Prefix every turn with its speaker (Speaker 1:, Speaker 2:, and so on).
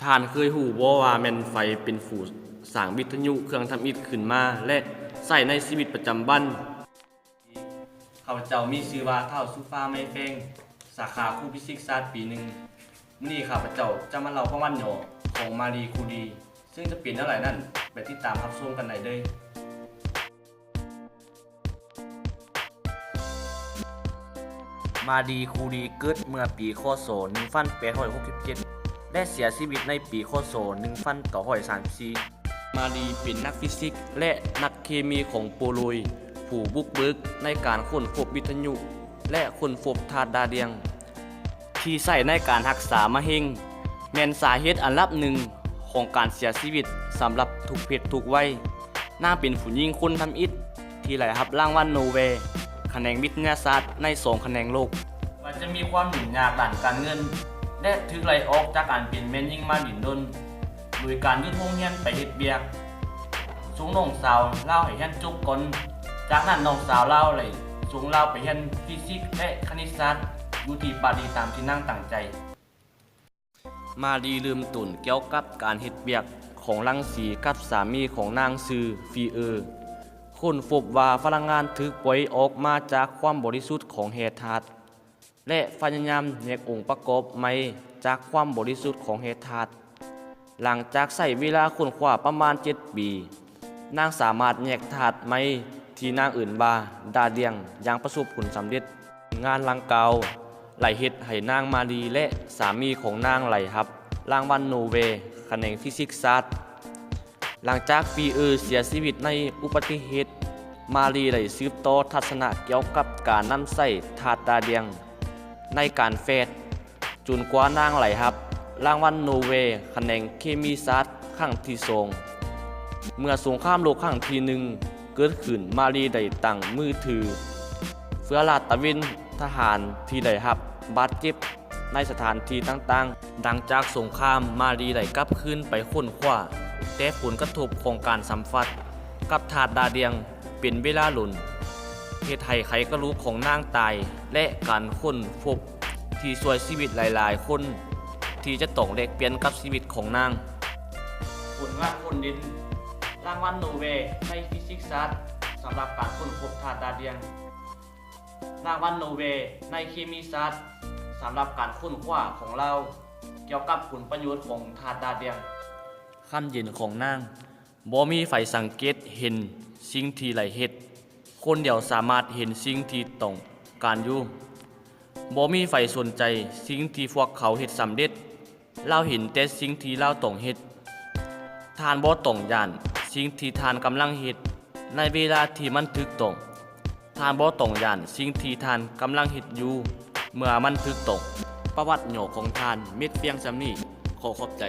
Speaker 1: ท่านเคยหูบ่ว่าแม่นไฟเป็นฝูสร้างวิทยุเครื่องทำอิฐขึ้นมาและใช้ในชีวิตประจำวันข้าพเจ้ามีชื่อว่าท้าวสุฟ้าไม้แฟงสาขาครูฟิสิกส์ศาสตร์ปีหนึ่งมื้อนี้ข้าพเจ้าจะมาเล่าประวัติย่อของมารีคูรีซึ่งจะเป็นอะไรนั่นไปติดตามรับชมกันได้เลยมารีคูรีเกิดเมื่อปีคศ1867และเสียชีวิตในปีคศ1934มารีเป็นนักฟิสิกส์และนักเคมีของโปโลยผู้บุกเบิกในการค้นพบวิทยุและค้นพบธาตุดาวเทียมที่ใช้ในการรักษามะเร็งแม่นสาเหตุอันดับหนึ่งของการเสียชีวิตสำหรับทุกเพศทุกวัยนางเป็นผู้หญิงคนทำอิฐที่ได้รับรางวัลโนเบลแขนงวิทยาศาสตร์ใน2แขนงโลกว่าจะมีความยุ่งยากด้านการเงินและถูกไล่ออกจากการเป็นแม่หญิงมาดินดนโดยการหยุดโรงเรียนไปเฮ็ดเวียกส่งน้องสาวเล่าให้เรียนจบก่อนจากนั้นน้องสาวเล่าเลยส่งเล่าไปเรียนฟิสิกส์และคณิตศาสตร์อยู่ที่ปารีสตามที่นางตั้งใจมารีลืมตุนเกี่ยวกับการเฮ็ดเวียกของรังสีกับสามีของนางชื่อฟีค้นพบว่าพลังงานถูกปล่อยออกมาจากความบริสุทธิ์ของแร่ธาตุและพยายามแยกองค์ประกอบใหม่จากความบริสุทธิ์ของแร่ธาตุหลังจากใช้เวลาค้นคว้าประมาณ7 ปีนางสามารถแยกธาตุใหม่ที่นางอื่นว่าดาเดียงอย่างประสบผลสำเร็จงานลังกาวไหลเฮ็ดให้นางมารีและสามีของนางไหลรับรางวัลโนเบลแขนงฟิสิกส์ศาสตร์หลังจากฟีเสียชีวิตในอุบัติเหตุมารีได้สืบต่อทัศนะเกี่ยวกับการนำใช้ธาตุดาวเทียมในการแฟดจนกว่านางไหลรับรางวัลโนเบลแขนงเคมีศาสตร์ครั้งที่2เมื่อสงครามโลกครั้งที่1เกิดขึ้นมารีได้ตั้งมือถือเพื่อลาดตระเวนทหารที่ได้รับบาดเจ็บในสถานที่ต่างๆดังจากสงครามมารีได้กลับคืนไปค้นคว้าแต่ผลกระทบของการสัมผัสกับธาตุดาวเทียมเป็นเวลาหลุนเฮ็ดให้ไขกระดูกของนางตายและการค้นพบที่ช่วยชีวิตหลายๆคนที่จะต้องแลกเปลี่ยนกับชีวิตของนางผลงานคนดินรางวัลโนเบลในฟิสิกส์ศาสตร์สำหรับการค้นพบธาตุดาวเทียมรางวัลโนเบลในเคมีศาสตร์สำหรับการค้นคว้าของเราเกี่ยวกับผลประโยชน์ของธาตุดาวเทียมขั้นเย็นของนางบ่มีไฟสังเกตเห็นสิ่งที่ไหลเฮ็ดคนเดียวสามารถเห็นสิ่งที่ต้องการอยู่บ่มีไฟสนใจสิ่งที่พวกเขาเฮ็ดสำเร็จเราเห็นแต่สิ่งที่เราต้องเฮ็ดทานบ่ต้องย่านสิ่งที่ทานกำลังเฮ็ดในเวลาที่มันถูกต้องทานบ่ต้องย่านสิ่งที่ทานกำลังเฮ็ดอยู่เมื่อมันถูกต้องประวัติย่อของทานเม็ดเพียงส่ำนี้ขอขอบใจ